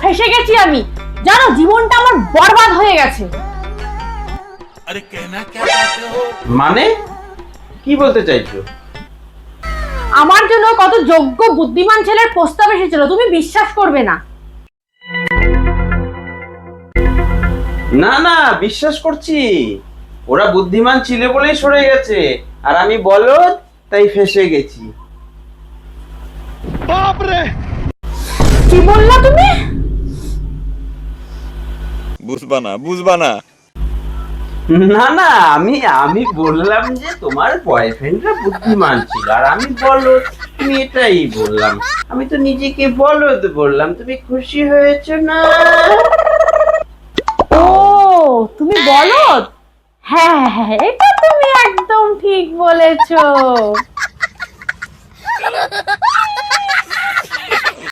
ফেঁসে গেছি আমি, জানো জীবনটা আমার বরবাদ হয়ে গেছে। अरे कहना क्या चाहते हो? মানে কি বলতে চাইছো? আমার জন্য কত যোগ্য বুদ্ধিমান ছেলের প্রস্তাব এসেছিল, তুমি বিশ্বাস করবে না। না না, বিশ্বাস করছি। ওরা বুদ্ধিমান ছিল বলেই সরে গেছে, আর আমি বলদ তাই ফেসে গেছি। কি বললা তুমি? বুঝবা না। না না, আমি বললাম যে তোমার বয়ফ্রেন্ডরা বুদ্ধিমান ছিল আর আমি বলদ, তুমি এটাই বললাম। আমি তো নিজেকে বলদ বললাম, তুমি খুশি হয়েছো না? ও তুমি বলদ? হ্যাঁ হ্যাঁ, এটা তুমি একদম ঠিক বলেছো।